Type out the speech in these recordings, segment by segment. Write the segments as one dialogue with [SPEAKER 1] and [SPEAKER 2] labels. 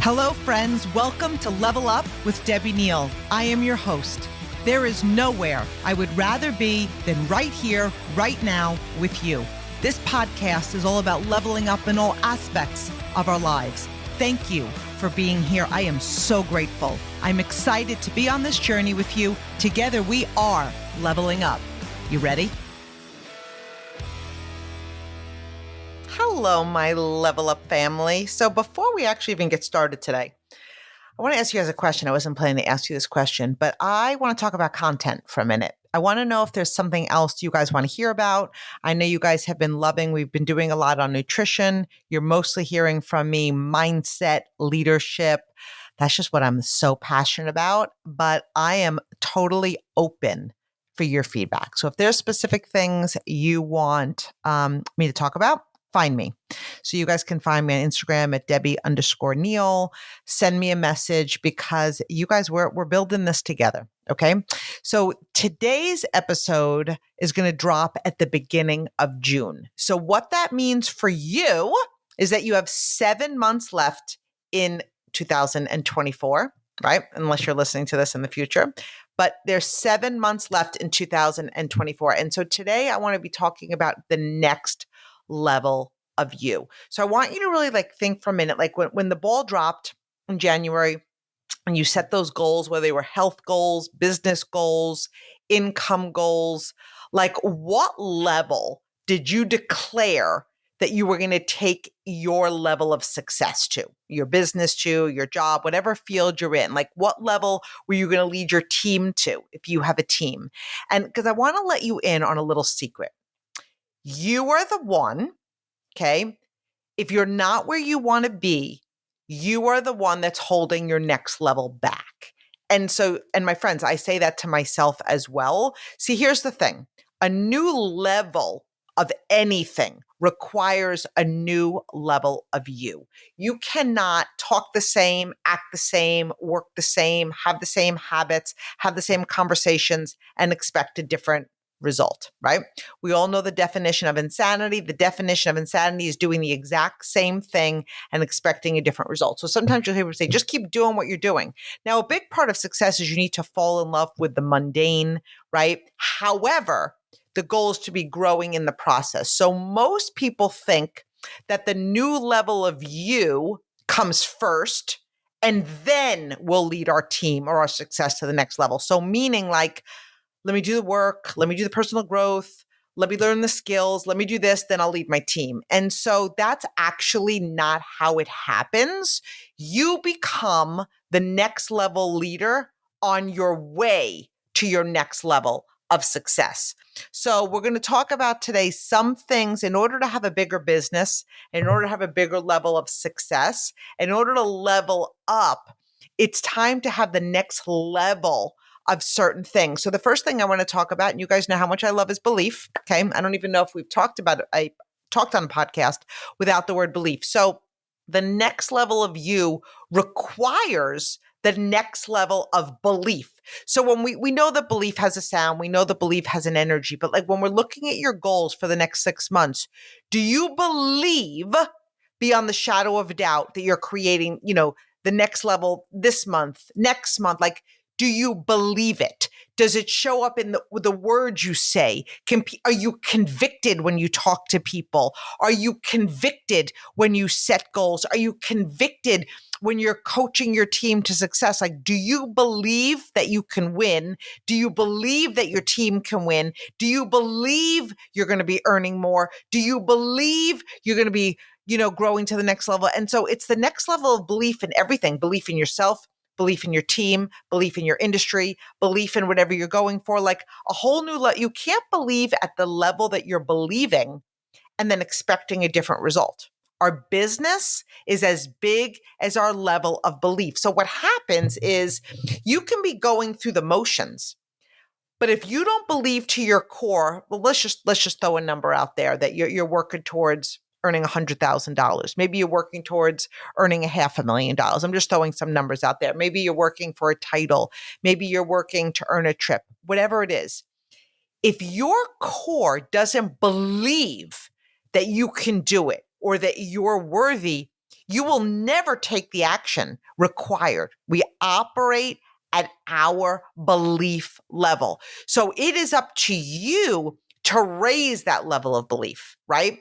[SPEAKER 1] Hello, friends. Welcome to Level Up with Debbie Neal. I am your host. There is nowhere I would rather be than right here, right now with you. This podcast is all about leveling up in all aspects of our lives. Thank you for being here. I am so grateful. I'm excited to be on this journey with you. Together, we are leveling up. You ready? Hello, my Level Up family. So before we actually even get started today, I want to ask you guys a question. I wasn't planning to ask you this question, but I want to talk about content for a minute. I want to know if there's something else you guys want to hear about. I know you guys have been loving, we've been doing a lot on nutrition. You're mostly hearing from me mindset, leadership. That's just what I'm so passionate about, but I am totally open for your feedback. So if there's specific things you want me to talk about, find me. So you guys can find me on Instagram at Debbie_Neal. Send me a message because you guys, we're building this together. Okay. So today's episode is going to drop at the beginning of June. So what that means for you is that you have 7 months left in 2024, right? Unless you're listening to this in the future. But there's 7 months left in 2024. And so today I want to be talking about the next level of you. So I want you to really think for a minute, when the ball dropped in January and you set those goals, whether they were health goals, business goals, income goals, what level did you declare that you were going to take your level of success to, your business to, your job, whatever field you're in? What level were you going to lead your team to if you have a team? And because I want to let you in on a little secret. You are the one, okay? If you're not where you want to be, you are the one that's holding your next level back. And my friends, I say that to myself as well. See, here's the thing. A new level of anything requires a new level of you. You cannot talk the same, act the same, work the same, have the same habits, have the same conversations, and expect a different result, right? We all know the definition of insanity. The definition of insanity is doing the exact same thing and expecting a different result. So sometimes you'll hear people say, just keep doing what you're doing. Now, a big part of success is you need to fall in love with the mundane, right? However, the goal is to be growing in the process. So most people think that the new level of you comes first and then we'll lead our team or our success to the next level. So meaning let me do the work, let me do the personal growth, let me learn the skills, let me do this, then I'll lead my team. And so that's actually not how it happens. You become the next level leader on your way to your next level of success. So we're going to talk about today some things in order to have a bigger business, in order to have a bigger level of success, in order to level up, it's time to have the next level of certain things. So the first thing I want to talk about, and you guys know how much I love, is belief. Okay. I don't even know if we've talked about it. I talked on a podcast without the word belief. So the next level of you requires the next level of belief. So when we know that belief has a sound, we know that belief has an energy, but when we're looking at your goals for the next 6 months, do you believe beyond the shadow of a doubt that you're creating, the next level this month, next month? Do you believe it? Does it show up in the words you say? Are you convicted when you talk to people? Are you convicted when you set goals? Are you convicted when you're coaching your team to success? Do you believe that you can win? Do you believe that your team can win? Do you believe you're going to be earning more? Do you believe you're going to be, growing to the next level? And so it's the next level of belief in everything, belief in yourself, belief in your team, belief in your industry, belief in whatever you're going for, a whole new level. You can't believe at the level that you're believing and then expecting a different result. Our business is as big as our level of belief. So what happens is you can be going through the motions, but if you don't believe to your core, well, let's just throw a number out there that you're working towards earning $100,000. Maybe you're working towards earning $500,000. I'm just throwing some numbers out there. Maybe you're working for a title. Maybe you're working to earn a trip, whatever it is. If your core doesn't believe that you can do it or that you're worthy, You will never take the action required. We operate at our belief level. So it is up to you to raise that level of belief, right?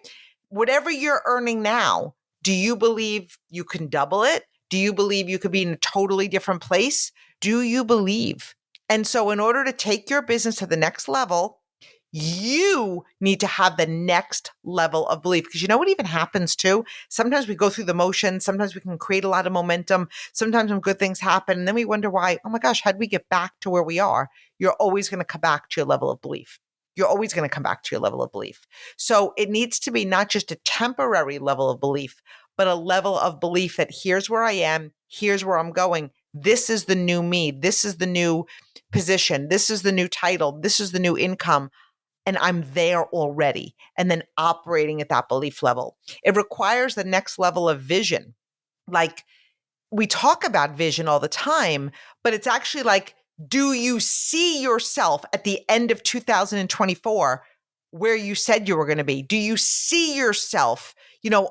[SPEAKER 1] Whatever you're earning now, do you believe you can double it? Do you believe you could be in a totally different place? Do you believe? And so in order to take your business to the next level, you need to have the next level of belief. Because you know what even happens too? Sometimes we go through the motions. Sometimes we can create a lot of momentum. Sometimes when good things happen, and then we wonder why, oh my gosh, how did we get back to where we are? You're always going to come back to your level of belief. You're always going to come back to your level of belief. So it needs to be not just a temporary level of belief, but a level of belief that here's where I am, here's where I'm going. This is the new me. This is the new position. This is the new title. This is the new income. And I'm there already. And then operating at that belief level. It requires the next level of vision. Like we talk about vision all the time, but it's actually like, do you see yourself at the end of 2024 where you said you were going to be? Do you see yourself,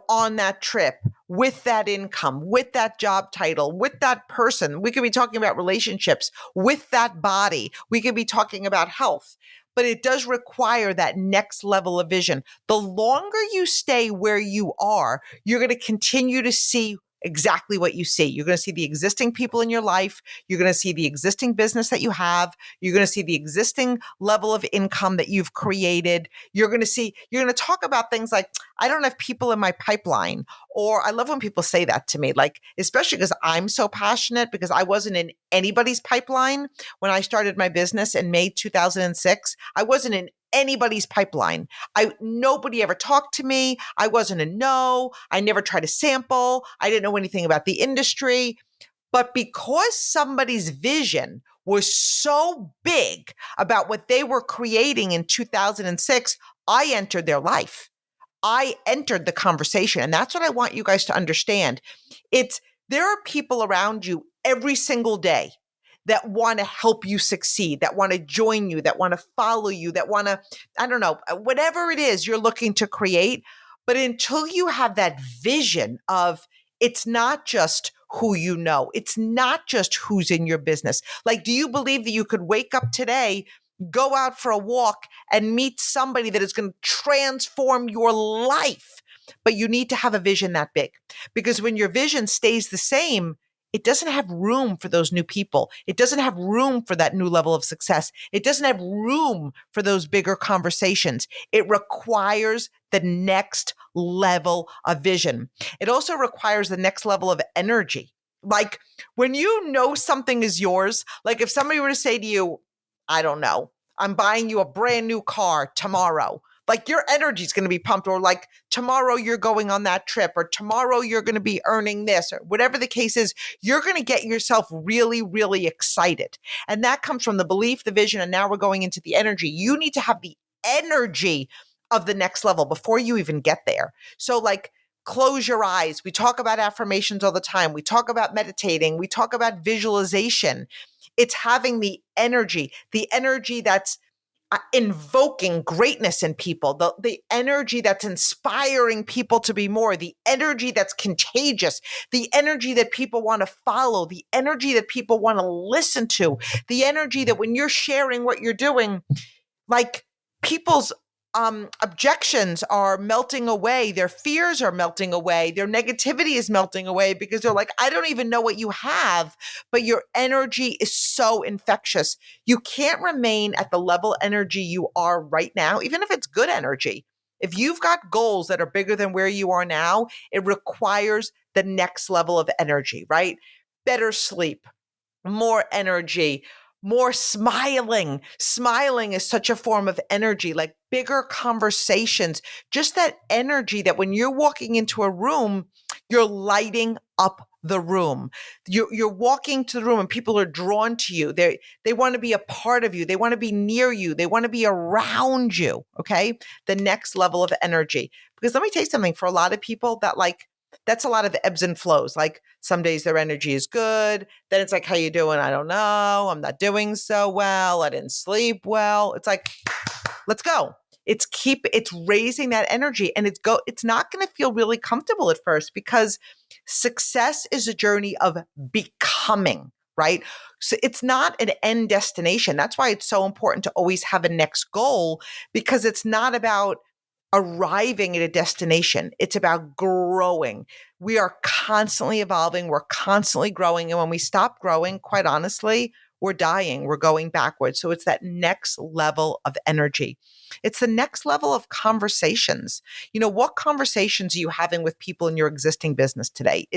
[SPEAKER 1] on that trip with that income, with that job title, with that person? We could be talking about relationships, with that body. We could be talking about health. But it does require that next level of vision. The longer you stay where you are, you're going to continue to see exactly what you see. You're going to see the existing people in your life. You're going to see the existing business that you have. You're going to see the existing level of income that you've created. You're going to talk about things like, I don't have people in my pipeline. Or I love when people say that to me, like, especially because I'm so passionate because I wasn't in anybody's pipeline when I started my business in May 2006. I wasn't in anybody's pipeline. Nobody ever talked to me. I wasn't a no. I never tried to sample. I didn't know anything about the industry. But because somebody's vision was so big about what they were creating in 2006, I entered their life. I entered the conversation. And that's what I want you guys to understand. There are people around you every single day that want to help you succeed, that want to join you, that want to follow you, that want to, I don't know, whatever it is you're looking to create. But until you have that vision of it's not just who you know, it's not just who's in your business. Like, do you believe that you could wake up today, go out for a walk and meet somebody that is going to transform your life? But you need to have a vision that big, because when your vision stays the same, it doesn't have room for those new people. It doesn't have room for that new level of success. It doesn't have room for those bigger conversations. It requires the next level of vision. It also requires the next level of energy. Like when you know something is yours, like if somebody were to say to you, I don't know, I'm buying you a brand new car tomorrow. Like your energy is going to be pumped, or like tomorrow you're going on that trip, or tomorrow you're going to be earning this, or whatever the case is, you're going to get yourself really, really excited. And that comes from the belief, the vision, and now we're going into the energy. You need to have the energy of the next level before you even get there. So like, close your eyes. We talk about affirmations all the time. We talk about meditating. We talk about visualization. It's having the energy that's invoking greatness in people, the energy that's inspiring people to be more, the energy that's contagious, the energy that people want to follow, the energy that people want to listen to, the energy that when you're sharing what you're doing, like people's objections are melting away, their fears are melting away, their negativity is melting away, because they're like, I don't even know what you have, but your energy is so infectious. You can't remain at the level energy you are right now, even if it's good energy. If you've got goals that are bigger than where you are now, it requires the next level of energy, right? Better sleep, more energy, more smiling. Smiling is such a form of energy, like bigger conversations, just that energy that when you're walking into a room, you're lighting up the room. You're walking to the room and people are drawn to you. They want to be a part of you. They want to be near you. They want to be around you. Okay. The next level of energy. Because let me tell you something, for a lot of people that's a lot of ebbs and flows. Like some days their energy is good. Then it's like, how you doing? I don't know. I'm not doing so well. I didn't sleep well. It's like, let's go. It's raising that energy, and it's not going to feel really comfortable at first, because success is a journey of becoming, right? So it's not an end destination. That's why it's so important to always have a next goal, because it's not about arriving at a destination. It's about growing. We are constantly evolving. We're constantly growing. And when we stop growing, quite honestly, we're dying. We're going backwards. So it's that next level of energy. It's the next level of conversations. What conversations are you having with people in your existing business today?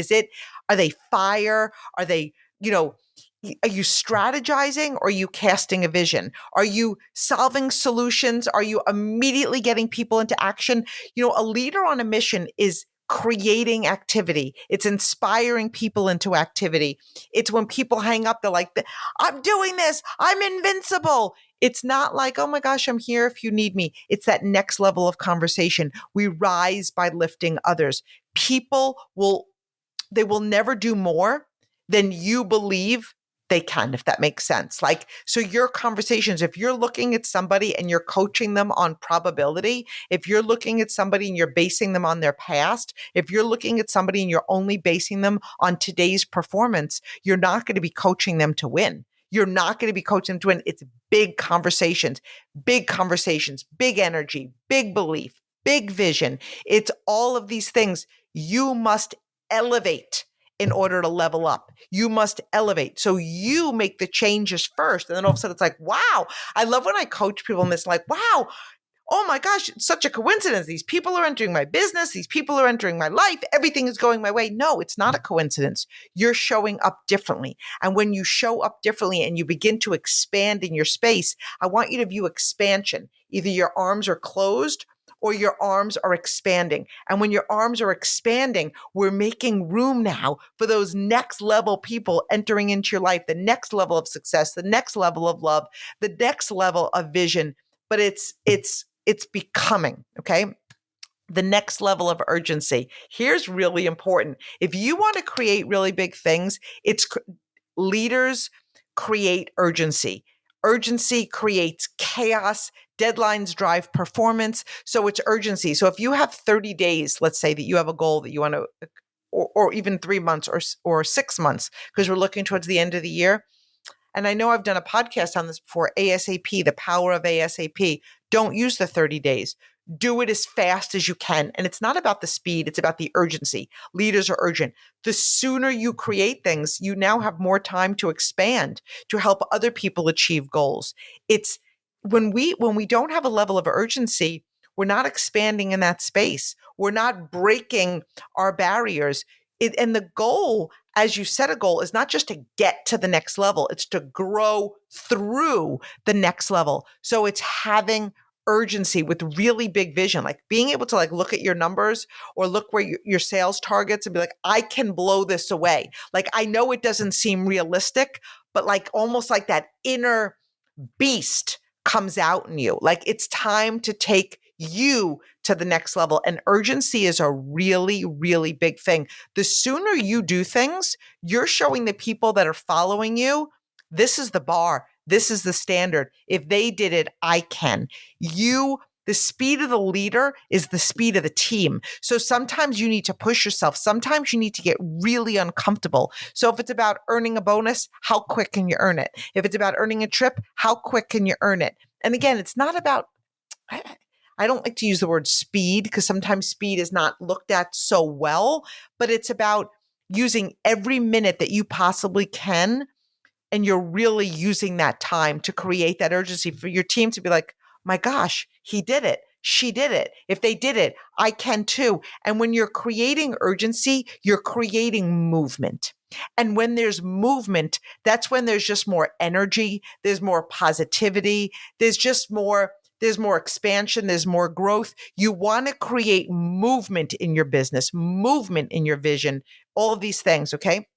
[SPEAKER 1] Are they fire? Are they, are you strategizing, or are you casting a vision? Are you solving solutions? Are you immediately getting people into action? A leader on a mission is creating activity. It's inspiring people into activity. It's when people hang up, they're like, I'm doing this. I'm invincible. It's not like, oh my gosh, I'm here if you need me. It's that next level of conversation. We rise by lifting others. They will never do more than you believe they can, if that makes sense. So your conversations, if you're looking at somebody and you're coaching them on probability, if you're looking at somebody and you're basing them on their past, if you're looking at somebody and you're only basing them on today's performance, you're not going to be coaching them to win. You're not going to be coaching them to win. It's big conversations, big energy, big belief, big vision. It's all of these things. You must elevate in order to level up. You must elevate. So you make the changes first. And then all of a sudden it's like, wow. I love when I coach people and it's like, wow, oh my gosh, it's such a coincidence. These people are entering my business. These people are entering my life. Everything is going my way. No, it's not a coincidence. You're showing up differently. And when you show up differently and you begin to expand in your space, I want you to view expansion. Either your arms are closed or your arms are expanding. And when your arms are expanding, we're making room now for those next level people entering into your life, the next level of success, the next level of love, the next level of vision. But it's becoming, okay? The next level of urgency. Here's really important. If you want to create really big things, leaders create urgency. Urgency creates chaos. Deadlines drive performance. So it's urgency. So if you have 30 days, let's say that you have a goal that you want to, or even 3 months or 6 months, because we're looking towards the end of the year. And I know I've done a podcast on this before, ASAP, the power of ASAP. Don't use the 30 days. Do it as fast as you can. And it's not about the speed, it's about the urgency. Leaders are urgent. The sooner you create things, you now have more time to expand, to help other people achieve goals. It's when we don't have a level of urgency, we're not expanding in that space. We're not breaking our barriers. And the goal, as you set a goal, is not just to get to the next level, it's to grow through the next level. So it's having urgency with really big vision, like being able to look at your numbers or look where your sales targets and be like, I can blow this away. I know it doesn't seem realistic, but almost like that inner beast comes out in you. It's time to take you to the next level. And urgency is a really, really big thing. The sooner you do things, you're showing the people that are following you, this is the bar. This is the standard. If they did it, I can. The speed of the leader is the speed of the team. So sometimes you need to push yourself. Sometimes you need to get really uncomfortable. So if it's about earning a bonus, how quick can you earn it? If it's about earning a trip, how quick can you earn it? And again, it's not about, I don't like to use the word speed because sometimes speed is not looked at so well, but it's about using every minute that you possibly can. And you're really using that time to create that urgency for your team to be like, my gosh, he did it. She did it. If they did it, I can too. And when you're creating urgency, you're creating movement. And when there's movement, that's when there's just more energy. There's more positivity. There's more expansion. There's more growth. You want to create movement in your business, movement in your vision, all of these things. Okay.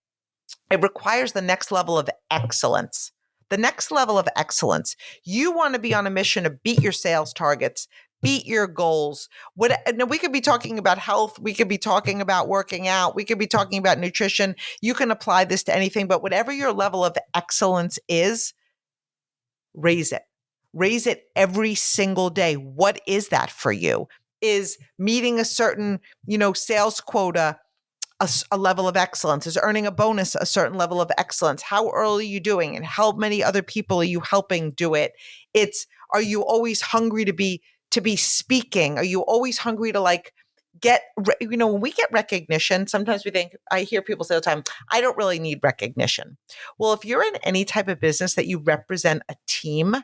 [SPEAKER 1] It requires the next level of excellence. The next level of excellence. You want to be on a mission to beat your sales targets, beat your goals. Now we could be talking about health. We could be talking about working out. We could be talking about nutrition. You can apply this to anything, but whatever your level of excellence is, raise it. Raise it every single day. What is that for you? Is meeting a certain, sales quota a level of excellence? Is earning a bonus a certain level of excellence? How early are you doing, and how many other people are you helping do it? Are you always hungry to be speaking? Are you always hungry to when we get recognition, sometimes I hear people say all the time, I don't really need recognition. Well, if you're in any type of business that you represent a team,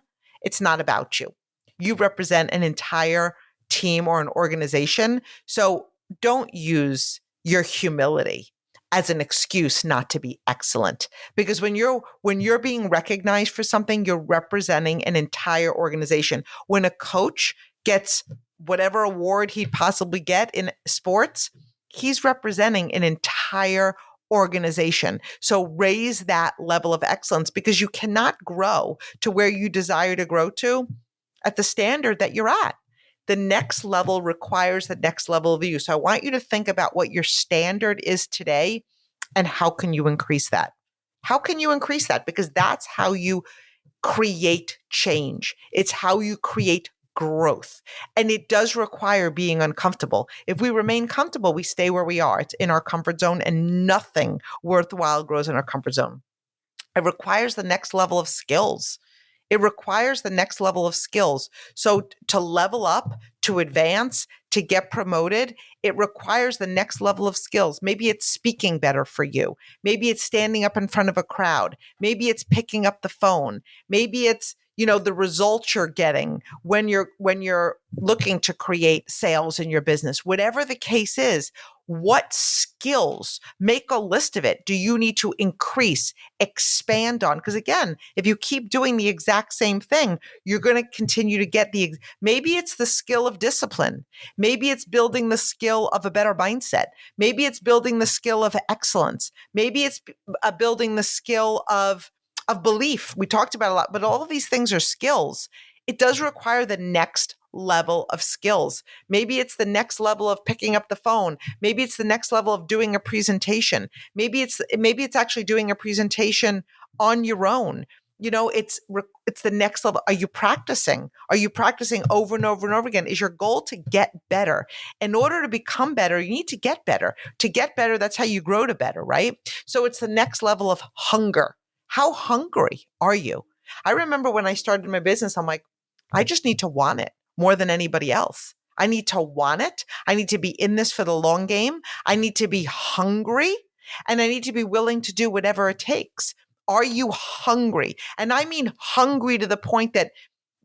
[SPEAKER 1] it's not about you. You represent an entire team or an organization. So don't use your humility as an excuse not to be excellent, because when you're being recognized for something, you're representing an entire organization. When a coach gets whatever award he'd possibly get in sports, he's representing an entire organization. So raise that level of excellence, because you cannot grow to where you desire to grow to at the standard that you're at. The next level requires the next level of you. So I want you to think about what your standard is today and how can you increase that? How can you increase that? Because that's how you create change. It's how you create growth. And it does require being uncomfortable. If we remain comfortable, we stay where we are. It's in our comfort zone, and nothing worthwhile grows in our comfort zone. It requires the next level of skills. It requires the next level of skills. So to level up, to advance, to get promoted, it requires the next level of skills. Maybe it's speaking better for you. Maybe it's standing up in front of a crowd. Maybe it's picking up the phone. Maybe it's, the results you're getting when you're looking to create sales in your business. Whatever the case is, what skills, make a list of it, do you need to increase, expand on? Because again, if you keep doing the exact same thing, you're going to continue to get maybe it's the skill of discipline. Maybe it's building the skill of a better mindset. Maybe it's building the skill of excellence. Maybe it's building the skill of belief. We talked about a lot, but all of these things are skills. It does require the next level of skills. Maybe it's the next level of picking up the phone. Maybe it's the next level of doing a presentation. Maybe it's actually doing a presentation on your own. It's the next level. Are you practicing? Are you practicing over and over and over again? Is your goal to get better? In order to become better, you need to get better. To get better, that's how you grow to better, right? So it's the next level of hunger. How hungry are you? I remember when I started my business, I'm like, I just need to want it more than anybody else. I need to want it. I need to be in this for the long game. I need to be hungry, and I need to be willing to do whatever it takes. Are you hungry? And I mean hungry to the point that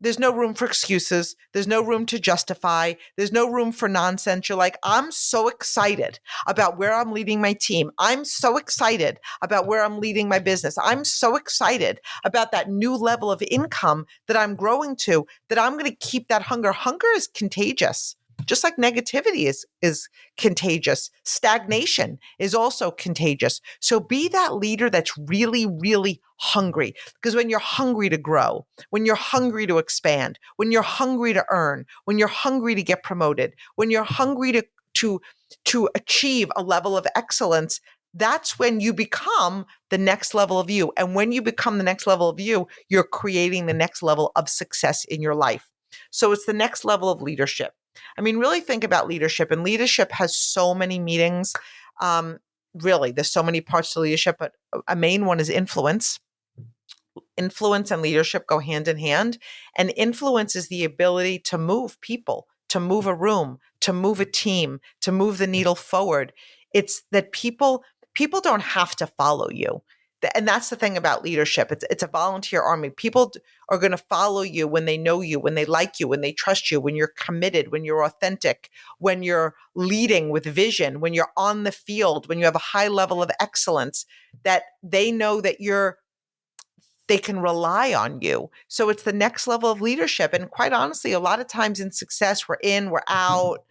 [SPEAKER 1] there's no room for excuses. There's no room to justify. There's no room for nonsense. You're like, I'm so excited about where I'm leading my team. I'm so excited about where I'm leading my business. I'm so excited about that new level of income that I'm growing to, that I'm going to keep that hunger. Hunger is contagious. Just like negativity is contagious, stagnation is also contagious. So be that leader that's really, really hungry. Because when you're hungry to grow, when you're hungry to expand, when you're hungry to earn, when you're hungry to get promoted, when you're hungry to achieve a level of excellence, that's when you become the next level of you. And when you become the next level of you, you're creating the next level of success in your life. So it's the next level of leadership. I mean, really think about leadership, and leadership has so many meanings. Really, there's so many parts to leadership, but a main one is influence. Influence and leadership go hand in hand. And influence is the ability to move people, to move a room, to move a team, to move the needle forward. It's that people don't have to follow you. And that's the thing about leadership. It's a volunteer army. People are going to follow you when they know you, when they like you, when they trust you, when you're committed, when you're authentic, when you're leading with vision, when you're on the field, when you have a high level of excellence, that they know that they can rely on you. So it's the next level of leadership. And quite honestly, a lot of times in success, we're in, we're out.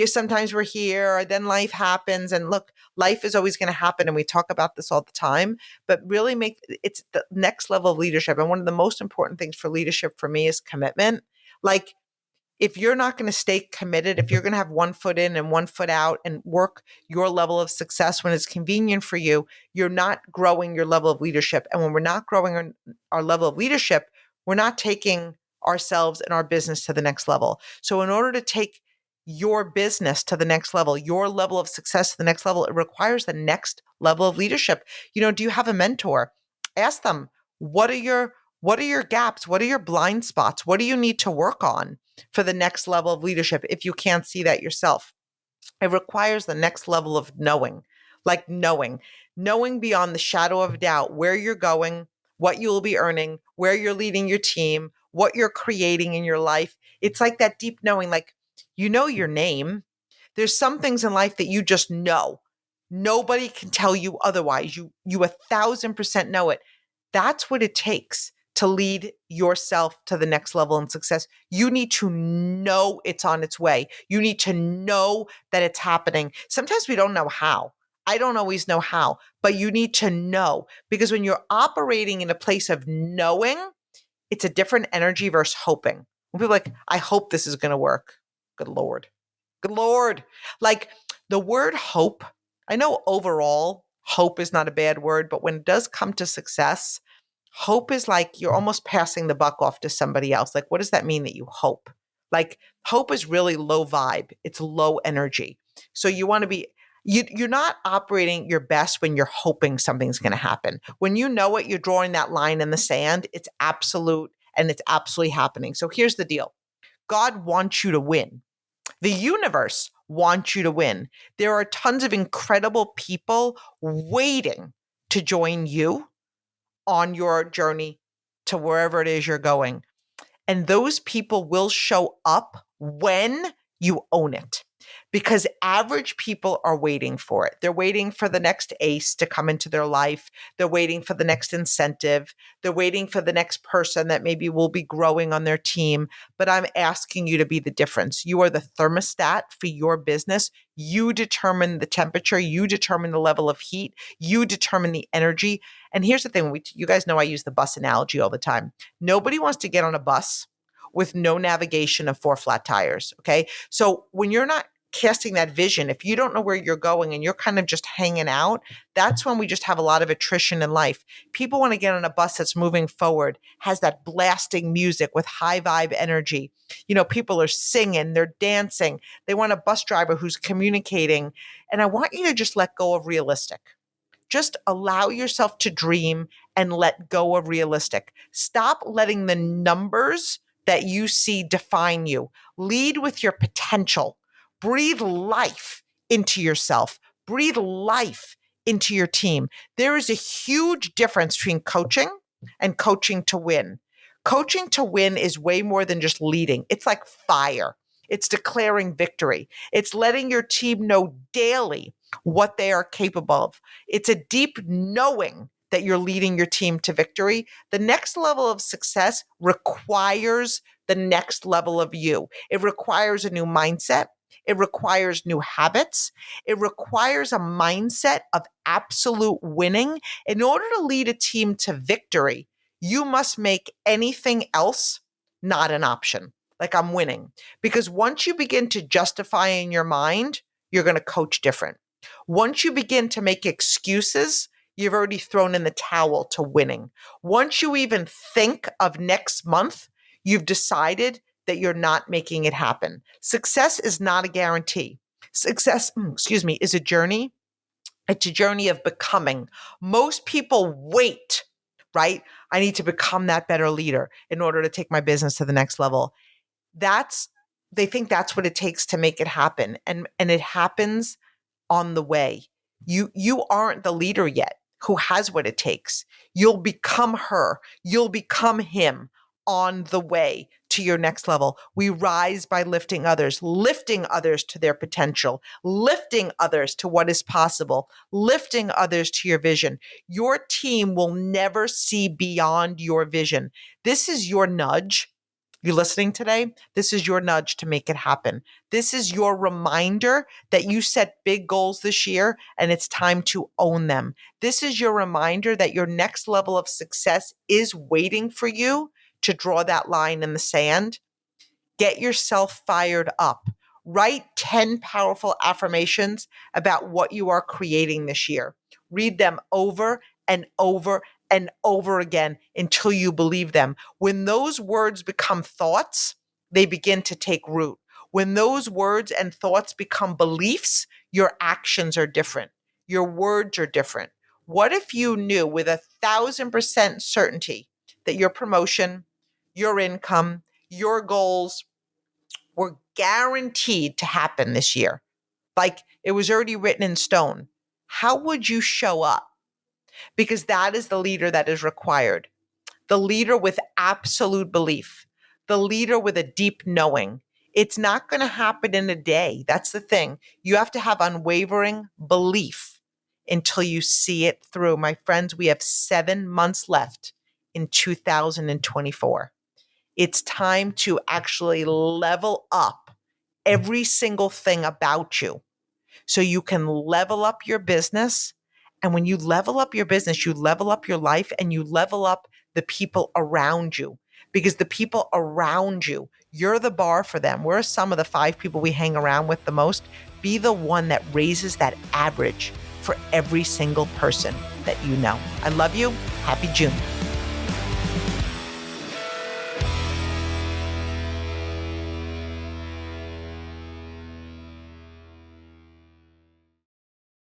[SPEAKER 1] Sometimes we're here, then life happens. And look, life is always going to happen. And we talk about this all the time, but really it's the next level of leadership. And one of the most important things for leadership for me is commitment. Like, if you're not going to stay committed, if you're going to have one foot in and one foot out and work your level of success when it's convenient for you, you're not growing your level of leadership. And when we're not growing our level of leadership, we're not taking ourselves and our business to the next level. So in order to take your business to the next level, your level of success to the next level, it requires the next level of leadership. Do you have a mentor? Ask them, what are your gaps? What are your blind spots? What do you need to work on for the next level of leadership if you can't see that yourself? It requires the next level of knowing, like knowing beyond the shadow of doubt where you're going, what you will be earning, where you're leading your team, what you're creating in your life. It's like that deep knowing, like you know your name. There's some things in life that you just know. Nobody can tell you otherwise. You 1,000% know it. That's what it takes to lead yourself to the next level in success. You need to know it's on its way. You need to know that it's happening. Sometimes we don't know how. I don't always know how, but you need to know, because when you're operating in a place of knowing, it's a different energy versus hoping. When people are like, I hope this is going to work. Good Lord. Good Lord. Like the word hope, I know overall hope is not a bad word, but when it does come to success, hope is like you're almost passing the buck off to somebody else. Like, what does that mean that you hope? Like, hope is really low vibe, it's low energy. So you want to be, you're not operating your best when you're hoping something's going to happen. When you know it, you're drawing that line in the sand. It's absolute and it's absolutely happening. So here's the deal: God wants you to win. The universe wants you to win. There are tons of incredible people waiting to join you on your journey to wherever it is you're going. And those people will show up when you own it, because average people are waiting for it. They're waiting for the next ace to come into their life. They're waiting for the next incentive. They're waiting for the next person that maybe will be growing on their team. But I'm asking you to be the difference. You are the thermostat for your business. You determine the temperature. You determine the level of heat. You determine the energy. And here's the thing. You guys know I use the bus analogy all the time. Nobody wants to get on a bus with no navigation of 4 flat tires. Okay. So when you're not casting that vision, if you don't know where you're going and you're kind of just hanging out, that's when we just have a lot of attrition in life. People want to get on a bus that's moving forward, has that blasting music with high vibe energy. People are singing, they're dancing. They want a bus driver who's communicating. And I want you to just let go of realistic. Just allow yourself to dream and let go of realistic. Stop letting the numbers that you see define you. Lead with your potential. Breathe life into yourself. Breathe life into your team. There is a huge difference between coaching and coaching to win. Coaching to win is way more than just leading. It's like fire. It's declaring victory. It's letting your team know daily what they are capable of. It's a deep knowing that you're leading your team to victory. The next level of success requires the next level of you. It requires a new mindset. It requires new habits. It requires a mindset of absolute winning. In order to lead a team to victory, you must make anything else not an option. Like, I'm winning. Because once you begin to justify in your mind, you're going to coach different. Once you begin to make excuses, you've already thrown in the towel to winning. Once you even think of next month, you've decided that you're not making it happen. Success is not a guarantee. Success, is a journey. It's a journey of becoming. Most people wait, right? I need to become that better leader in order to take my business to the next level. They think that's what it takes to make it happen. And it happens on the way. You aren't the leader yet who has what it takes. You'll become her. You'll become him on the way to your next level. We rise by lifting others to their potential, lifting others to what is possible, lifting others to your vision. Your team will never see beyond your vision. This is your nudge. You listening today? This is your nudge to make it happen. This is your reminder that you set big goals this year and it's time to own them. This is your reminder that your next level of success is waiting for you to draw that line in the sand. Get yourself fired up. Write 10 powerful affirmations about what you are creating this year. Read them over and over and over again until you believe them. When those words become thoughts, they begin to take root. When those words and thoughts become beliefs, your actions are different. Your words are different. What if you knew with 1,000% certainty that your promotion, your income, your goals were guaranteed to happen this year? Like it was already written in stone. How would you show up? Because that is the leader that is required. The leader with absolute belief, the leader with a deep knowing. It's not going to happen in a day. That's the thing. You have to have unwavering belief until you see it through. My friends, we have 7 months left in 2024. It's time to actually level up every single thing about you so you can level up your business. And when you level up your business, you level up your life and you level up the people around you, because the people around you, you're the bar for them. We're some of the 5 people we hang around with the most. Be the one that raises that average for every single person that you know. I love you. Happy June.